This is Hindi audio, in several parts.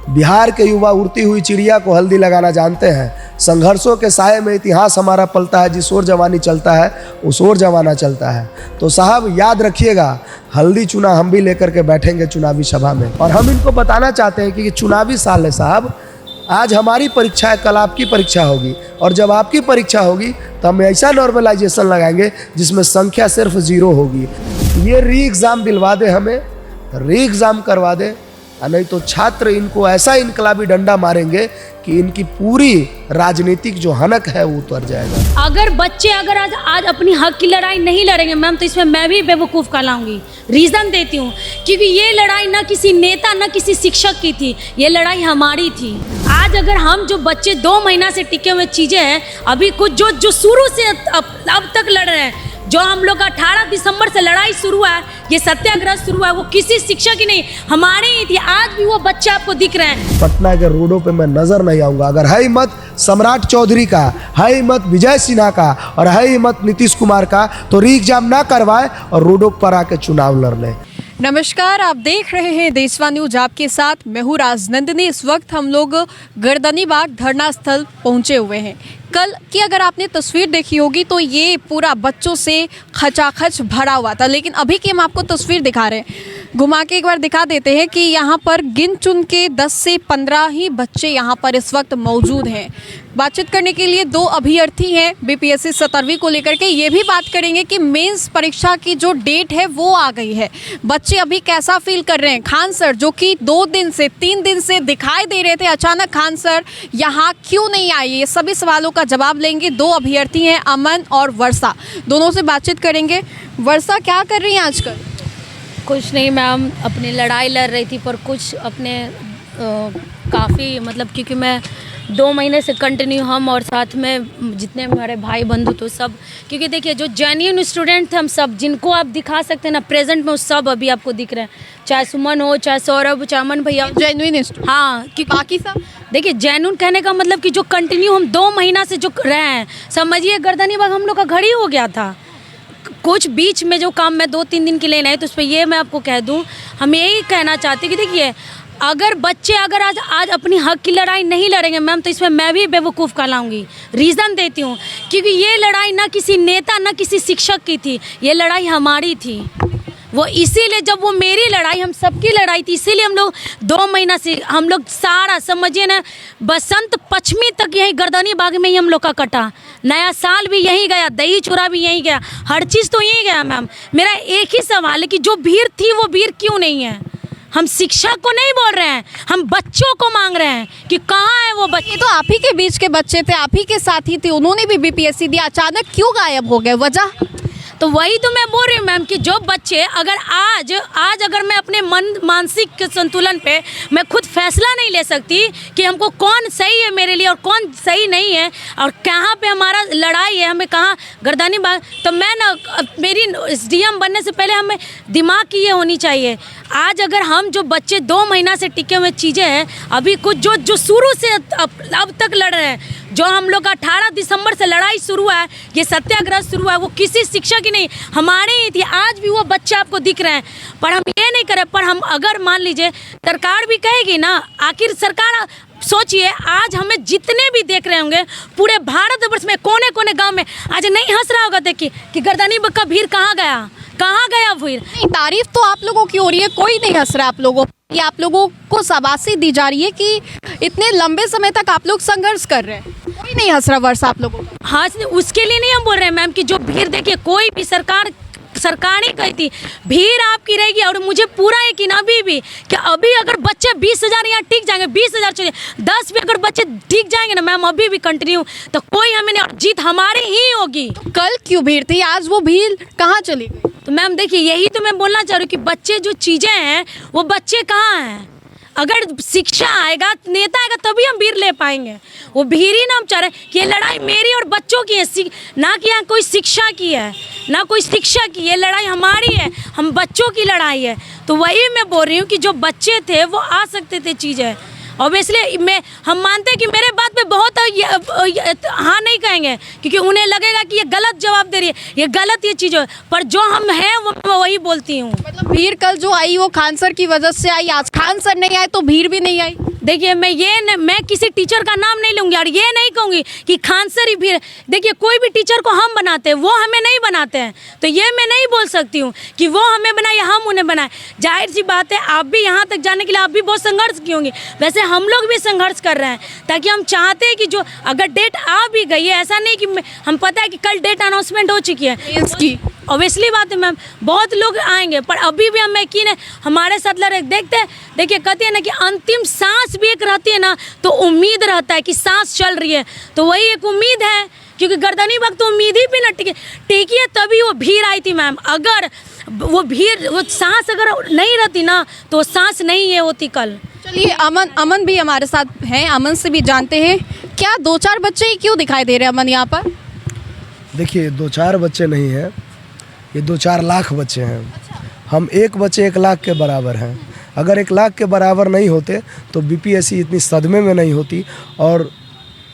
बिहार के युवा उड़ती हुई चिड़िया को हल्दी लगाना जानते हैं। संघर्षों के साए में इतिहास हमारा पलता है, जिस ओर जवानी चलता है उस ओर जमाना चलता है। तो साहब याद रखिएगा, हल्दी चुना हम भी लेकर के बैठेंगे चुनावी सभा में। और हम इनको बताना चाहते हैं कि चुनावी साल है साहब, आज हमारी परीक्षा है, कल आपकी परीक्षा होगी, और जब आपकी परीक्षा होगी तो हम ऐसा नॉर्मलाइजेशन लगाएंगे जिसमें संख्या सिर्फ 0 होगी। ये री एग्ज़ाम दिलवा दे, हमें री एग्ज़ाम करवा दे, नहीं तो छात्र इनको ऐसा इनकलाबी डंडा मारेंगे कि इनकी पूरी राजनीतिक जो हनक है वो उतर जाएगा। अगर बच्चे आज अपनी हक की लड़ाई नहीं लड़ेंगे मैम, तो इसमें मैं भी बेवकूफ़ कहलाऊंगी। रीज़न देती हूँ, क्योंकि ये लड़ाई ना किसी नेता ना किसी शिक्षक की थी, ये लड़ाई हमारी थी। आज अगर हम जो बच्चे 2 महीना से टिके हुए चीज़ें हैं, अभी कुछ जो शुरू से अब तक लड़ रहे हैं, जो हम लोग 18 दिसंबर से लड़ाई शुरू है, ये सत्याग्रह शुरू है, वो किसी शिक्षक की नहीं, हमारी ही थी। आज भी वो बच्चे आपको दिख रहे हैं। पटना के रोडों पे मैं नजर नहीं आऊंगा। अगर है हिम्मत सम्राट चौधरी का, है हिम्मत विजय सिन्हा का, और है हिम्मत नीतीश कुमार का, तो री एग्जाम ना करवाए और रोडों पर आके चुनाव लड़ ले। नमस्कार, आप देख रहे हैं देशवा न्यूज, आपके साथ मैं हूं राजनंदिनी। इस वक्त हम लोग गर्दनी बाग धरना स्थल पहुंचे हुए हैं। कल की अगर आपने तस्वीर देखी होगी तो ये पूरा बच्चों से खचाखच भरा हुआ था, लेकिन अभी की हम आपको तस्वीर दिखा रहे हैं। घुमा के एक बार दिखा देते हैं कि यहाँ पर गिन चुन के 10 से 15 ही बच्चे यहाँ पर इस वक्त मौजूद हैं। बातचीत करने के लिए 2 अभ्यर्थी हैं बीपीएससी 17वीं को लेकर के। ये भी बात करेंगे कि मेंस परीक्षा की जो डेट है वो आ गई है, बच्चे अभी कैसा फील कर रहे हैं। खान सर जो कि 2 दिन से 3 दिन से दिखाई दे रहे थे, अचानक खान सर यहाँ क्यों नहीं आए, ये सभी सवालों का जवाब लेंगे। 2 अभ्यर्थी हैं, अमन और वर्षा, दोनों से बातचीत करेंगे। वर्षा, क्या कर रही हैं आजकल? कुछ नहीं मैम, अपनी लड़ाई लड़ रही थी, पर कुछ अपने काफ़ी मतलब, क्योंकि मैं 2 महीने से कंटिन्यू, हम और साथ में जितने हमारे भाई बंधु तो सब, क्योंकि देखिए जो जेन्युइन स्टूडेंट थे हम सब, जिनको आप दिखा सकते हैं ना प्रेजेंट में, वो सब अभी आपको दिख रहे हैं। चाहे सुमन हो, चाहे सौरभ, चाहे अमन भैया, जेन्युइन। हाँ, कि बाकी सब देखिए जेन्युइन कहने का मतलब कि जो कंटिन्यू हम 2 महीना से जो रहे हैं, समझिए गर्दनी बाग हम लोग का घर ही हो गया था। कुछ बीच में जो काम मैं 2-3 दिन के लिए नहीं, तो उस पर ये मैं आपको कह दूं, हम यही कहना चाहते कि देखिए अगर बच्चे आज अपनी हक की लड़ाई नहीं लड़ेंगे मैम, तो इसमें मैं भी बेवकूफ़ कहलाऊंगी। रीज़न देती हूँ, क्योंकि ये लड़ाई ना किसी नेता ना किसी शिक्षक की थी, ये लड़ाई हमारी थी। वो इसीलिए जब वो मेरी लड़ाई, हम सबकी लड़ाई थी, इसीलिए हम लोग 2 महीना से हम लोग सारा समझिए ना, बसंत पंचमी तक यही गर्दनी बाग में ही हम लोग का कटा। नया साल भी यहीं गया, दही चूड़ा भी यहीं गया, हर चीज़ तो यहीं गया मैम। मेरा एक ही सवाल है कि जो भीड़ थी वो भीड़ क्यों नहीं है? हम शिक्षक को नहीं बोल रहे हैं, हम बच्चों को मांग रहे हैं कि कहाँ है वो बच्चे। ये तो आप ही के बीच के बच्चे थे, आप ही के साथी थे, उन्होंने भी बीपीएससी दिया, अचानक क्यों गायब हो गए, वजह? तो वही तो मैं बोल रही हूँ मैम कि जो बच्चे अगर आज अगर मैं अपने मानसिक संतुलन पे मैं खुद फैसला नहीं ले सकती कि हमको कौन सही है मेरे लिए और कौन सही नहीं है, और कहाँ पे हमारा लड़ाई है, हमें कहाँ गर्दनी बाग, तो मैं ना मेरी SDM बनने से पहले हमें दिमाग की ये होनी चाहिए। आज अगर हम जो बच्चे 2 महीना से टिके हुए चीज़ें हैं, अभी कुछ जो शुरू से अब तक लड़ रहे हैं, जो हम लोग 18 दिसंबर से लड़ाई शुरू है, ये सत्याग्रह शुरू है, वो किसी शिक्षक की नहीं, हमारी ही थी। आज भी वो बच्चे आपको दिख रहे हैं, पर हम ये नहीं करें। पर हम अगर मान लीजिए सरकार भी कहेगी ना, आखिर सरकार सोचिए, आज हमें जितने भी देख रहे होंगे पूरे भारतवर्ष में कोने कोने गांव में, आज नहीं हंस रहा होगा देखिए कि गर्दनी बाग का भीड़ कहाँ गया भीड़। नहीं, तारीफ तो आप लोगों की हो रही है, कोई नहीं हंस रहा आप लोगों। ये आप लोगों को शाबाशी दी जा रही है कि इतने लंबे समय तक आप लोग संघर्ष कर रहे हैं, कोई नहीं हंस रहा वर्षा आप लोगों को। हाँ, उसके लिए नहीं हम बोल रहे हैं मैम कि जो भीड़ देखिए, कोई भी सरकार ही कही थी भीड़ आपकी रहेगी, और मुझे पूरा यकीन अभी भी कि अभी अगर बच्चे 20,000 यहाँ टिक जाएंगे, 20,000 चलिए 10 भी अगर बच्चे टिक जाएंगे ना मैम, अभी भी कंटिन्यू, तो कोई हमें नहीं, और जीत हमारी ही होगी। तो कल क्यों भीड़ थी, आज वो भीड़ कहाँ चली गई? तो मैम देखिए, यही तो मैं बोलना चाह रही हूँ कि बच्चे जो चीज़ें हैं वो बच्चे कहाँ हैं। अगर शिक्षा आएगा, नेता आएगा, तभी हम भीड़ ले पाएंगे। वो भीड़ ही ना हम चाह रहे हैं कि ये लड़ाई मेरी और बच्चों की है, ना कि यहाँ कोई शिक्षा की है, ना कोई शिक्षा की, ये लड़ाई हमारी है, हम बच्चों की लड़ाई है। तो वही मैं बोल रही हूँ कि जो बच्चे थे वो आ सकते थे चीज़ें, ऑब्वियसली हम मानते हैं कि मेरे बात पे बहुत हाँ नहीं कहेंगे, क्योंकि उन्हें लगेगा कि ये गलत जवाब दे रही है, ये गलत ये चीज़ है, पर जो हम हैं वो वही बोलती हूँ। मतलब भीड़ कल जो आई वो खान सर की वजह से आई, आज खान सर नहीं आए तो भीड़ भी नहीं आई। देखिए मैं किसी टीचर का नाम नहीं लूंगी और ये नहीं कहूंगी कि खान सर ही भीड़। देखिए कोई भी टीचर को हम बनाते हैं, वो हमें नहीं बनाते हैं, तो ये मैं नहीं बोल सकती हूँ कि वो हमें बनाए या हम उन्हें बनाए। जाहिर सी बात है, आप भी यहाँ तक जाने के लिए आप भी बहुत संघर्ष की होंगी, वैसे हम लोग भी संघर्ष कर रहे हैं, ताकि हम चाहते हैं कि जो अगर डेट आ भी गई है, ऐसा नहीं कि हम पता है कि कल डेट अनाउंसमेंट हो चुकी है इसकी ऑब्वियसली बात है मैम, बहुत लोग आएंगे, पर अभी भी हम यकीन है हमारे साथ लड़ रहे। देखिए कहते हैं ना कि अंतिम सांस भी एक रहती है ना, तो उम्मीद रहता है कि सांस चल रही है, तो वही एक उम्मीद है, क्योंकि गर्दनी वक्त तो उम्मीद ही भी न टिकी है, तभी वो भीड़ आई थी मैम। अगर वो भीड़, वो सांस अगर नहीं रहती ना, तो सांस नहीं है होती कल। चलिए अमन भी हमारे साथ हैं, अमन से भी जानते हैं क्या 2-4 बच्चे ही क्यों दिखाई दे रहे हैं अमन यहाँ पर? देखिए 2-4 बच्चे नहीं हैं, ये 2-4 लाख बच्चे हैं। हम एक बच्चे 1 लाख के बराबर हैं। अगर 1 लाख के बराबर नहीं होते तो बीपीएससी इतनी सदमे में नहीं होती और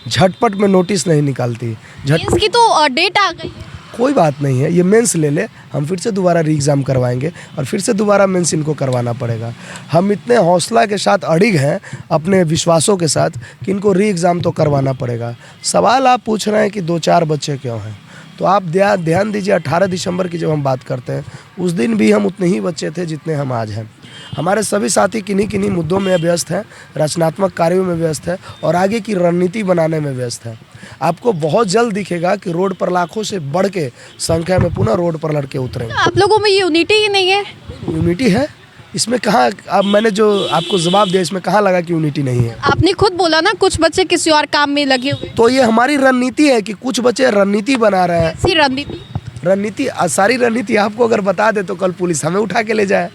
झटपट में नोटिस नहीं निकालती। इसकी तो डेट आ गई है। कोई बात नहीं है, ये मेंस ले ले, हम फिर से दोबारा री एग्ज़ाम करवाएंगे और फिर से दोबारा मेंस इनको करवाना पड़ेगा। हम इतने हौसला के साथ अड़िग हैं अपने विश्वासों के साथ कि इनको री एग्ज़ाम तो करवाना पड़ेगा। सवाल आप पूछ रहे हैं कि 2-4 बच्चे क्यों हैं, तो आप ध्यान दीजिए 18 दिसंबर की जब हम बात करते हैं, उस दिन भी हम उतने ही बच्चे थे जितने हम आज हैं। हमारे सभी साथी किन्हीं मुद्दों में व्यस्त हैं, रचनात्मक कार्यों में व्यस्त है और आगे की रणनीति बनाने में व्यस्त है। आपको बहुत जल्द दिखेगा कि रोड पर लाखों से बढ़ के संख्या में पुनः रोड पर लड़के उतरेंगे। आप लोगों में यूनिटी ही नहीं है। यूनिटी है इसमें, कहाँ अब मैंने जो आपको जवाब दिया इसमें कहाँ लगा कि यूनिटी नहीं है? आपने खुद बोला ना कुछ बच्चे किसी और काम में लगे हुए। तो ये हमारी रणनीति है कि कुछ बच्चे रणनीति बना रहे हैं। ऐसी रणनीति सारी रणनीति आपको अगर बता दे तो कल पुलिस हमें उठा के ले जाए।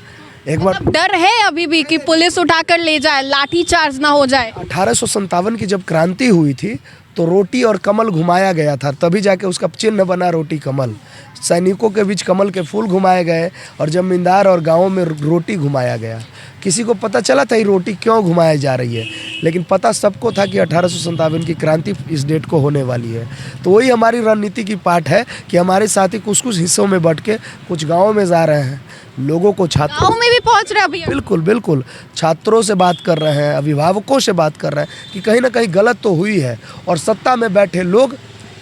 एक बार मतलब डर है अभी भी कि पुलिस उठाकर ले जाए, लाठी चार्ज ना हो जाए। 1857 की जब क्रांति हुई थी तो रोटी और कमल घुमाया गया था, तभी जाके उसका चिन्ह बना रोटी कमल। सैनिकों के बीच कमल के फूल घुमाए गए और जमींदार और गांवों में रोटी घुमाया गया। किसी को पता चला था ये रोटी क्यों घुमाई जा रही है, लेकिन पता सबको था कि 1857 की क्रांति इस डेट को होने वाली है। तो वही हमारी रणनीति की पार्ट है कि हमारे साथी कुछ हिस्सों में बट के कुछ गाँवों में जा रहे हैं, लोगों को छात्रों में भी पहुंच रहे हैं अभी। बिल्कुल छात्रों से बात कर रहे हैं, अभिभावकों से बात कर रहे हैं कि कहीं ना कहीं गलत तो हुई है और सत्ता में बैठे लोग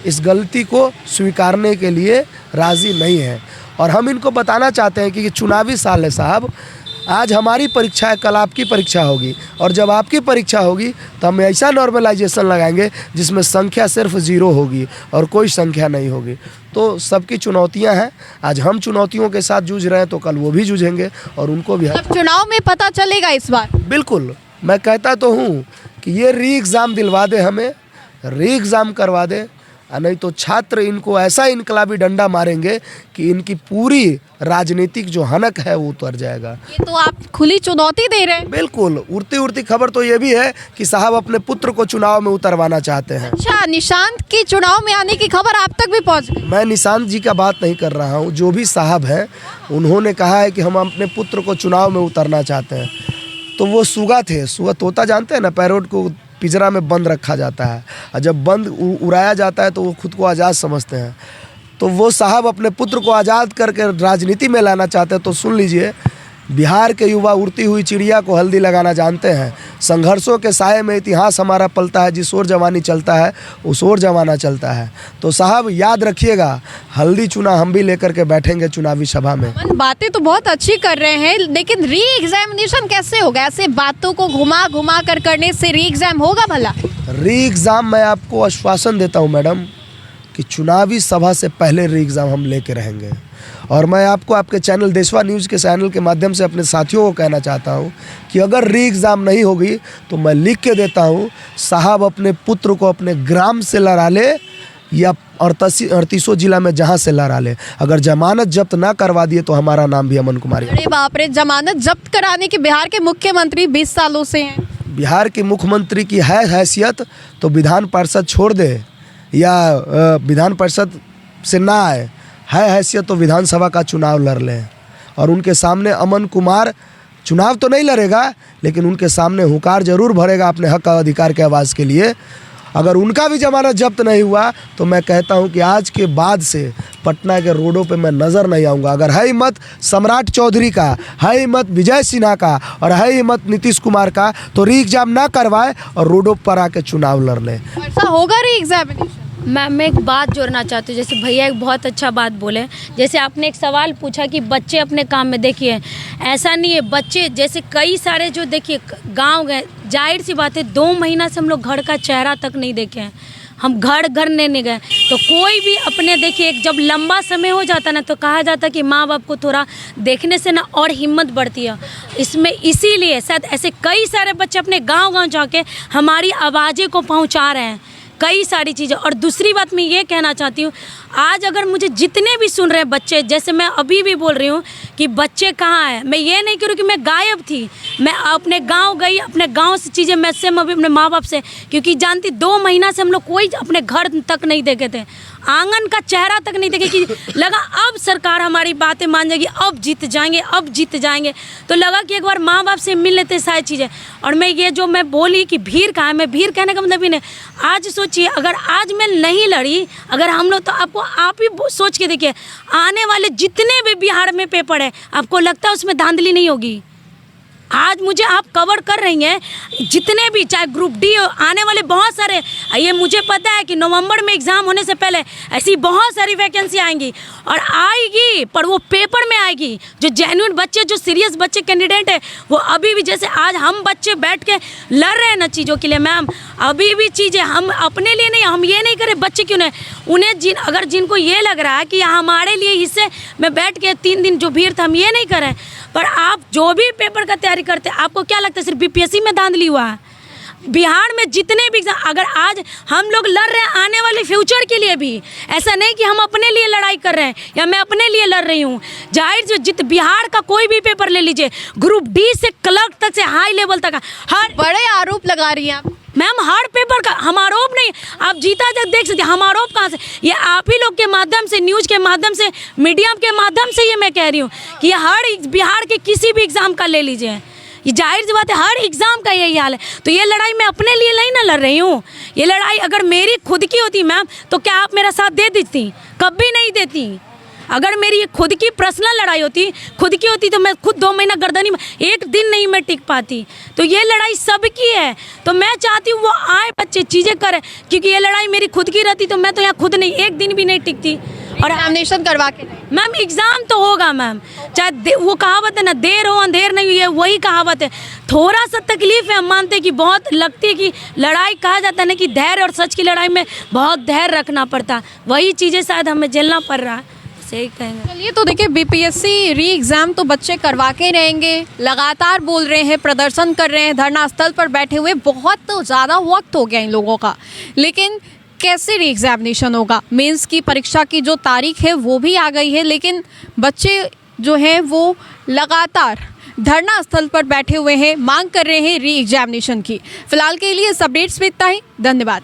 इस गलती को स्वीकारने के लिए राज़ी नहीं है। और हम इनको बताना चाहते हैं कि ये चुनावी साल है साहब, आज हमारी परीक्षा है, कल आपकी परीक्षा होगी और जब आपकी परीक्षा होगी तो हम ऐसा नॉर्मलाइजेशन लगाएंगे जिसमें संख्या सिर्फ 0 होगी और कोई संख्या नहीं होगी। तो सबकी चुनौतियां हैं, आज हम चुनौतियों के साथ जूझ रहे हैं तो कल वो भी जूझेंगे और उनको भी। अब चुनाव में पता चलेगा इस बार। बिल्कुल, मैं कहता तो हूँ कि ये री एग्ज़ाम दिलवा दे, हमें री एग्ज़ाम करवा दे, नहीं तो छात्र इनको ऐसा इनकलाबी डंडा मारेंगे कि इनकी पूरी राजनीतिक जो हनक है वो उतर जाएगा। ये तो आप खुली चुनौती दे रहे हैं। बिल्कुल, उड़ती खबर तो ये भी है कि साहब अपने पुत्र को चुनाव में उतरवाना चाहते हैं। अच्छा, निशांत की चुनाव में आने की खबर आप तक भी पहुंच गई? मैं निशांत जी का बात नहीं कर रहा हूँ, जो भी साहब हैं उन्होंने कहा है कि हम अपने पुत्र को चुनाव में उतरना चाहते हैं। तो वो सुगा थे, सुगा तोता जानते हैं ना, पैरोट को पिंजरा में बंद रखा जाता है और जब बंद उड़ाया जाता है तो वो खुद को आज़ाद समझते हैं। तो वो साहब अपने पुत्र को आज़ाद करके राजनीति में लाना चाहते हैं। तो सुन लीजिए, बिहार के युवा उड़ती हुई चिड़िया को हल्दी लगाना जानते हैं। संघर्षों के साये में इतिहास हमारा पलता है, जिस ओर जवानी चलता है उस ओर जमाना चलता है। तो साहब याद रखिएगा, हल्दी चुना हम भी लेकर के बैठेंगे चुनावी सभा में। बातें तो बहुत अच्छी कर रहे हैं, लेकिन री एग्जामिनेशन कैसे होगा? ऐसे बातों को घुमा कर करने से री एग्जाम होगा भला? री एग्ज़ाम मैं आपको आश्वासन देता हूँ मैडम कि चुनावी सभा से पहले री एग्ज़ाम हम लेके रहेंगे। और मैं आपको आपके चैनल देशवा न्यूज़ के चैनल के माध्यम से अपने साथियों को कहना चाहता हूं कि अगर री एग्ज़ाम नहीं होगी तो मैं लिख के देता हूं, साहब अपने पुत्र को अपने ग्राम से लड़ा ले या 38 जिला में जहां से लड़ा ले। अगर जमानत जब्त ना करवा दिए तो हमारा नाम भी अमन कुमार। अरे बाप रे, जमानत जब्त कराने के बिहार के मुख्यमंत्री 20 सालों से हैं। बिहार के मुख्यमंत्री की है हैसियत तो विधान पार्षद छोड़ दे या विधान पार्षद से ना आए, है हैसियत तो विधानसभा का चुनाव लड़ लें। और उनके सामने अमन कुमार चुनाव तो नहीं लड़ेगा, लेकिन उनके सामने हुंकार जरूर भरेगा अपने हक और अधिकार के आवाज़ के लिए। अगर उनका भी जमानत जब्त नहीं हुआ तो मैं कहता हूं कि आज के बाद से पटना के रोडों पे मैं नज़र नहीं आऊँगा। अगर है हिम्मत सम्राट चौधरी का, है हिम्मत विजय सिन्हा का और है हिम्मत नीतीश कुमार का, तो री एग्ज़ाम ना करवाए और रोडों पर आके चुनाव लड़ लें। ऐसा होगा री एग्जामिनेशन? मैं एक बात जोड़ना चाहती हूँ। जैसे भैया एक बहुत अच्छा बात बोले, जैसे आपने एक सवाल पूछा कि बच्चे अपने काम में, देखिए ऐसा नहीं है। बच्चे जैसे कई सारे जो देखिए गांव गए, जाहिर सी बात है 2 महीना से हम लोग घर का चेहरा तक नहीं देखे हैं, हम घर नहीं गए। तो कोई भी अपने देखिए एक जब लंबा समय हो जाता ना तो कहा जाता कि माँ बाप को थोड़ा देखने से ना और हिम्मत बढ़ती है इसमें। इसीलिए शायद ऐसे कई सारे बच्चे अपने गांव जाके हमारी आवाज़ें को पहुंचा रहे हैं, कई सारी चीज़ें। और दूसरी बात मैं ये कहना चाहती हूँ, आज अगर मुझे जितने भी सुन रहे हैं बच्चे, जैसे मैं अभी भी बोल रही हूँ कि बच्चे कहाँ हैं, मैं ये नहीं करूँ कि मैं गायब थी, मैं अपने गांव गई, अपने गांव से चीज़ें मैं सेम अभी अपने माँ बाप से, क्योंकि जानती 2 महीना से हम लोग कोई अपने घर तक नहीं देखे थे, आंगन का चेहरा तक नहीं देखे, कि लगा अब सरकार हमारी बातें मान जाएगी, अब जीत जाएंगे, अब जीत जाएंगे। तो लगा कि एक बार माँ बाप से मिल लेते सारी चीज़ें। और मैं ये जो मैं बोली कि भीड़ कहाँ है, मैं भीड़ कहने का मतलब ही नहीं। आज सोचिए अगर आज मैं नहीं लड़ी, अगर हम लोग, तो आपको आप ही सोच के देखिए आने वाले जितने भी बिहार में पेपर है, आपको लगता है उसमें धांधली नहीं होगी? आज मुझे आप कवर कर रही हैं जितने भी, चाहे ग्रुप डी हो, आने वाले बहुत सारे, ये मुझे पता है कि नवंबर में एग्ज़ाम होने से पहले ऐसी बहुत सारी वैकेंसी आएंगी और आएगी, पर वो पेपर में आएगी। जो जेन्युइन बच्चे, जो सीरियस बच्चे कैंडिडेट है, वो अभी भी, जैसे आज हम बच्चे बैठ के लड़ रहे हैं ना चीज़ों के लिए मैम, अभी भी चीज़ें हम अपने लिए नहीं, हम ये नहीं करें बच्चे क्यों नहीं, उन्हें अगर जिनको ये लग रहा है कि हमारे लिए हिस्से में बैठ के 3 दिन जो भीड़ था, हम ये नहीं करें। पर आप जो भी पेपर का तैयारी करते हैं, आपको क्या लगता है सिर्फ बीपीएससी में धांधली हुआ है? बिहार में जितने भी एग्जाम, अगर आज हम लोग लड़ रहे हैं आने वाले फ्यूचर के लिए भी, ऐसा नहीं कि हम अपने लिए लड़ाई कर रहे हैं या मैं अपने लिए लड़ रही हूँ। जाहिर से जित बिहार का कोई भी पेपर ले लीजिए, ग्रुप डी से क्लर्क तक से हाई लेवल तक, हर बड़े आरोप लगा रही हैं आप मैम, हर पेपर का हम आरोप नहीं, आप जीता जब देख सकते, हम आरोप कहाँ से, ये आप ही लोग के माध्यम से, न्यूज़ के माध्यम से, मीडिया के माध्यम से ये मैं कह रही हूँ कि ये हर बिहार के किसी भी एग्ज़ाम का ले लीजिए, ये जाहिर सी बात है हर एग्ज़ाम का यही हाल है। तो ये लड़ाई मैं अपने लिए नहीं ना लड़ रही हूँ, ये लड़ाई अगर मेरी खुद की होती मैम तो क्या आप मेरा साथ दे देती? कभी नहीं देती। अगर मेरी ये खुद की पर्सनल लड़ाई होती, खुद की होती, तो मैं खुद 2 महीना गर्दनी में एक दिन नहीं मैं टिक पाती। तो ये लड़ाई सबकी है, तो मैं चाहती हूँ वो आए बच्चे चीज़ें करें, क्योंकि ये लड़ाई मेरी खुद की रहती तो मैं तो यहाँ खुद नहीं, एक दिन भी नहीं टिकती। और एग्जामिनेशन करवा के मैम एग्ज़ाम तो होगा मैम, चाहे वो कहावत है ना, देर हो अंधेर नहीं हुई है, वही कहावत है। थोड़ा सा तकलीफ है, हम मानते हैं कि बहुत लगती है कि लड़ाई, कहा जाता है ना कि धैर्य और सच की लड़ाई में बहुत धैर्य रखना पड़ता, वही चीज़ें शायद हमें झेलना पड़ रहा है, सही कहेंगे। चलिए, तो देखिए बीपीएससी री एग्ज़ाम तो बच्चे करवा के रहेंगे, लगातार बोल रहे हैं, प्रदर्शन कर रहे हैं, धरना स्थल पर बैठे हुए, बहुत तो ज़्यादा वक्त हो गया इन लोगों का, लेकिन कैसे री एग्जामिनेशन होगा? मेंस की परीक्षा की जो तारीख है वो भी आ गई है, लेकिन बच्चे जो हैं वो लगातार धरना स्थल पर बैठे हुए हैं, मांग कर रहे हैं री एग्जामिनेशन की। फिलहाल के लिए इस अपडेट्स में इतना ही, धन्यवाद।